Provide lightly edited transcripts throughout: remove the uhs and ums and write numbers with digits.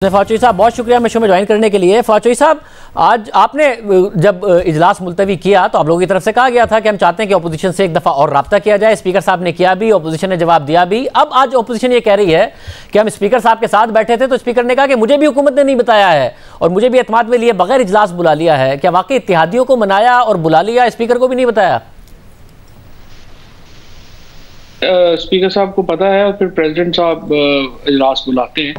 फाचोई साहब बहुत शुक्रिया मैं शो में ज्वाइन करने के लिए। फाचोई साहब, आज आपने जब इजलास मुलतवी किया तो आप लोगों की तरफ से कहा गया था कि हम चाहते हैं कि अपोजिशन से एक दफ़ा और रब्ता किया जाए। स्पीकर साहब ने किया भी, अपोजिशन ने जवाब दिया भी। अब आज अपोजिशन ये कह रही है कि हम स्पीकर साहब के साथ बैठे थे तो स्पीकर ने कहा कि मुझे भी हुकूमत ने नहीं बताया है और मुझे भी एतमाद में लिए बगैर इजलास बुला लिया है। क्या वाकई इत्तेहादियों को मनाया और बुला लिया, स्पीकर को भी नहीं बताया? स्पीकर साहब को पता है और फिर प्रेसिडेंट साहब इजलास बुलाते हैं,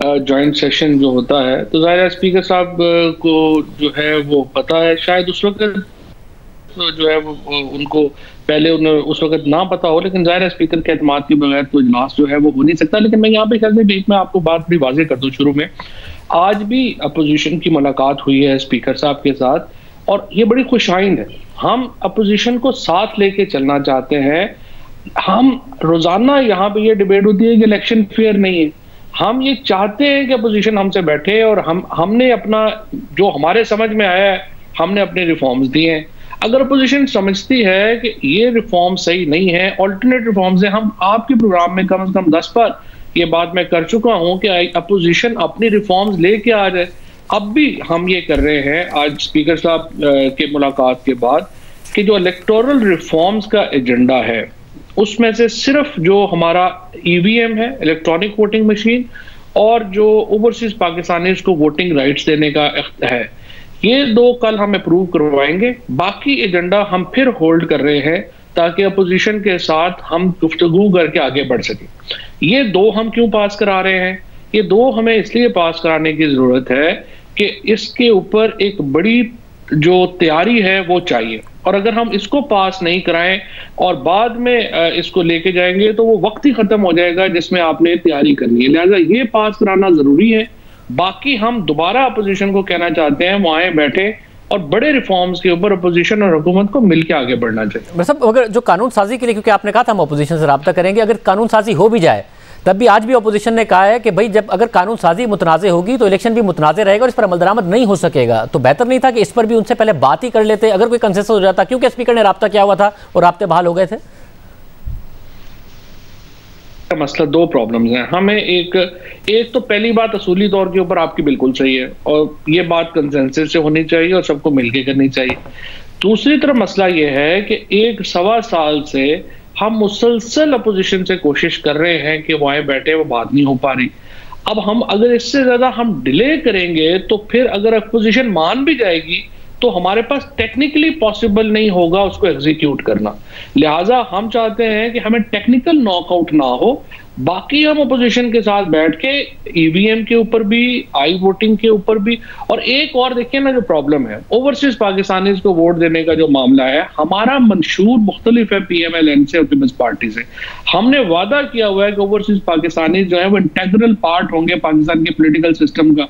जॉइंट सेशन जो होता है, तो ज़ाहिर है स्पीकर साहब को जो है वो पता है। शायद उस वक्त जो है वो उनको पहले उस वक्त ना पता हो, लेकिन ज़ाहिर है स्पीकर के एतमाद के बगैर तो इजलास जो है वो हो नहीं सकता। लेकिन मैं यहाँ पे कहते बीच में आपको बात भी वाज़ेह कर दूँ शुरू में, आज भी अपोजिशन की मुलाकात हुई है स्पीकर साहब के साथ और ये बड़ी खुशाइंद है। हम अपोजिशन को साथ लेके चलना चाहते हैं। हम रोजाना यहाँ पे ये डिबेट होती है कि इलेक्शन फेयर नहीं है। हम ये चाहते हैं कि अपोजिशन हमसे बैठे और हमने अपना जो हमारे समझ में आया है हमने अपने रिफॉर्म्स दिए हैं। अगर अपोजिशन समझती है कि ये रिफॉर्म सही नहीं है, ऑल्टरनेट रिफॉर्म्स हैं, हम आपके प्रोग्राम में कम से कम 10 बार ये बात मैं कर चुका हूं कि अपोजिशन अपनी रिफॉर्म्स लेके आ जाए। अब भी हम ये कर रहे हैं आज स्पीकर साहब के मुलाकात के बाद कि जो इलेक्टोरल रिफॉर्म्स का एजेंडा है उसमें से सिर्फ जो हमारा ईवीएम है, इलेक्ट्रॉनिक वोटिंग मशीन, और जो ओवरसीज पाकिस्तानीज को वोटिंग राइट्स देने का है, ये दो कल हम अप्रूव करवाएंगे। बाकी एजेंडा हम फिर होल्ड कर रहे हैं ताकि अपोजिशन के साथ हम गुफ्तगू करके आगे बढ़ सकें। ये दो हम क्यों पास करा रहे हैं? ये दो हमें इसलिए पास कराने की जरूरत है कि इसके ऊपर एक बड़ी जो तैयारी है वो चाहिए, और अगर हम इसको पास नहीं कराएं और बाद में इसको लेके जाएंगे तो वो वक्त ही खत्म हो जाएगा जिसमें आपने तैयारी करनी है। लिहाजा ये पास कराना जरूरी है। बाकी हम दोबारा अपोजिशन को कहना चाहते हैं वो आए बैठे और बड़े रिफॉर्म्स के ऊपर अपोजिशन और हुकूमत को मिलकर आगे बढ़ना चाहिए। मतलब अगर जो कानून साजी के लिए, क्योंकि आपने कहा था हम अपोजिशन से रब्ता करेंगे, अगर कानून साजी हो भी जाए तब भी आज भी अपोजिशन ने कहा है कि भाई जब अगर कानून साजी मुतनाज़ होगी तो इलेक्शन भी मुतनाज़ रहेगा और इस पर अमल दरामद नहीं हो सकेगा। तो बेहतर नहीं था कि इस पर भी उनसे पहले बात ही कर लेते, अगर कोई कंसेंसस हो जाता? क्योंकि स्पीकर ने रब्ता किया हुआ था और रब्ते बहाल हो गए थे। मसला दो प्रॉब्लम्स हैं हमें। एक तो पहली बात असूली तौर के ऊपर आपकी बिल्कुल सही है और ये बात कंसेंसस से होनी चाहिए और सबको मिलके करनी चाहिए। दूसरी तरफ मसला ये है कि 1-1.25 साल से हम मुसलसल अपोजिशन से कोशिश कर रहे हैं कि वो आए बैठे, वो बात नहीं हो पा रही। अब हम अगर इससे ज्यादा हम डिले करेंगे तो फिर अगर अपोजिशन मान भी जाएगी तो हमारे पास टेक्निकली पॉसिबल नहीं होगा उसको एग्जीक्यूट करना। लिहाजा हम चाहते हैं कि हमें टेक्निकल नॉकआउट ना हो, बाकी हम अपोजिशन के साथ बैठ के ईवीएम के ऊपर भी, आई वोटिंग के ऊपर भी, और एक और देखिए ना जो प्रॉब्लम है ओवरसीज पाकिस्तानीज को वोट देने का जो मामला है, हमारा मंशूर मुख्तलिफ है पीएमएलएन से और पीपल्स पार्टी से। हमने वादा किया हुआ है कि ओवरसीज पाकिस्तानीज जो है वो इंटेग्रल पार्ट होंगे पाकिस्तान के पोलिटिकल सिस्टम का।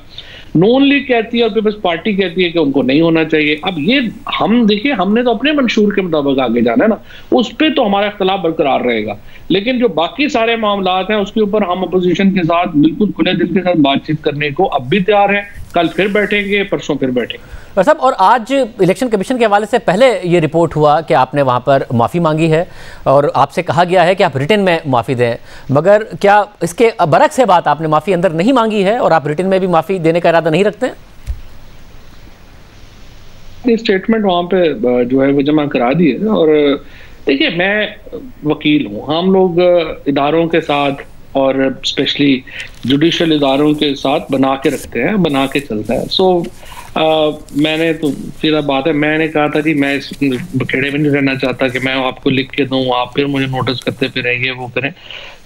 नॉन लीग कहती है और पीपल्स पार्टी कहती है कि उनको नहीं होना चाहिए। अब ये हम देखिए, हमने तो अपने मंशूर के मुताबिक आगे जाना है ना, उस पर तो हमारा इख्तलाफ बरकरार रहेगा, लेकिन जो बाकी सारे मामलात हैं उसके ऊपर हम अपोजिशन के साथ बिल्कुल खुले दिल के साथ बातचीत करने को अब भी तैयार हैं। कल फिर बैठेंगे, परसों फिर बैठेंगे। साहब, और आज इलेक्शन कमीशन के हवाले से पहले ये रिपोर्ट हुआ कि आपने वहाँ पर माफ़ी मांगी है और आपसे कहा गया है कि आप रिटन में माफ़ी दें, मगर क्या इसके बरक्स है बात, आपने माफ़ी अंदर नहीं मांगी है और आप रिटन में भी माफ़ी देने का इरादा नहीं रखते हैं? स्टेटमेंट वहाँ पे जो है वो जमा करा दी है। और देखिए, मैं वकील हूँ, हम लोग इदारों के साथ और स्पेशली जुडिशल इदारों के साथ बना के रखते हैं, बना के चलता है। सो मैंने तो सीधा बात है, मैंने कहा था जी मैं इस बखेड़े में नहीं रहना चाहता कि मैं आपको लिख के दूं, आप फिर मुझे नोटिस करते फिर ये वो करें।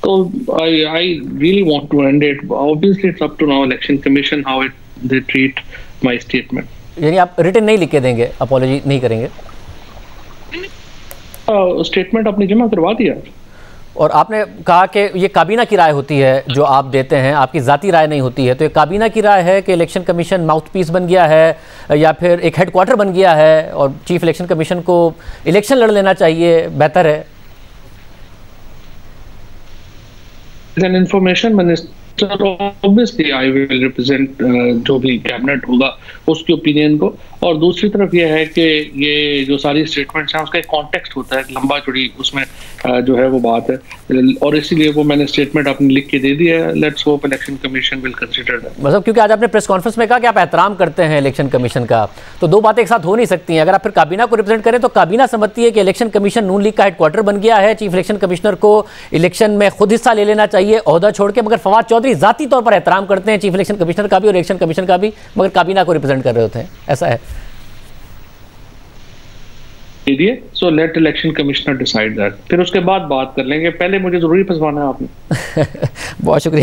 तो I really want to end it. Obviously it's up to now election commission how it they treat my statement. यानी आप रिटन नहीं लिख के देंगे, अपॉलॉजी नहीं करेंगे? स्टेटमेंट अपनी जमा करवा दिया। और आपने कहा कि ये काबीना की राय होती है जो आप देते हैं, आपकी ज़ाती राय नहीं होती है, तो ये काबीना की राय है कि इलेक्शन कमीशन माउथ पीस बन गया है या फिर एक हेडक्वार्टर बन गया है और चीफ इलेक्शन कमीशन को इलेक्शन लड़ लेना चाहिए, बेहतर है? Information sir obviously I will represent जो भी कैबिनेट होगा उसकी ओपिनियन को, और दूसरी तरफ ये है कि ये जो सारी स्टेटमेंट्स हैं उसका एक कॉन्टेक्स्ट होता है, लंबा चौड़ी उसमें जो है वो बात है, और इसीलिए वो मैंने स्टेटमेंट अपनी लिख के दे दी है। Let's hope election commission will consider that. मतलब क्योंकि आज आपने प्रेस कॉन्फ्रेंस में कहा कि आप एहतराम करते हैं इलेक्शन कमीशन का, तो दो बातें एक साथ हो नहीं सकती हैं। अगर आप फिर काबीना को रिप्रेजेंट करें तो काबीना समझती है कि इलेक्शन कमीशन नून लीग का हेडक्वार्टर बन गया है, चीफ इलेक्शन कमिश्नर को इलेक्शन में खुद हिस्सा ले लेना चाहिए ओहदा छोड़ के, मगर फवाद चौधरी जाती तौर पर एहतराम करते हैं चीफ इलेक्शन कमिश्नर का भी और इलेक्शन कमीशन का भी, मगर काबीना को रिप्रेजेंट कर रहे होते हैं, ऐसा है। So let election commissioner decide that, फिर उसके बाद बात कर लेंगे, पहले मुझे जरूरी फंसवाना है आपने। बहुत शुक्रिया।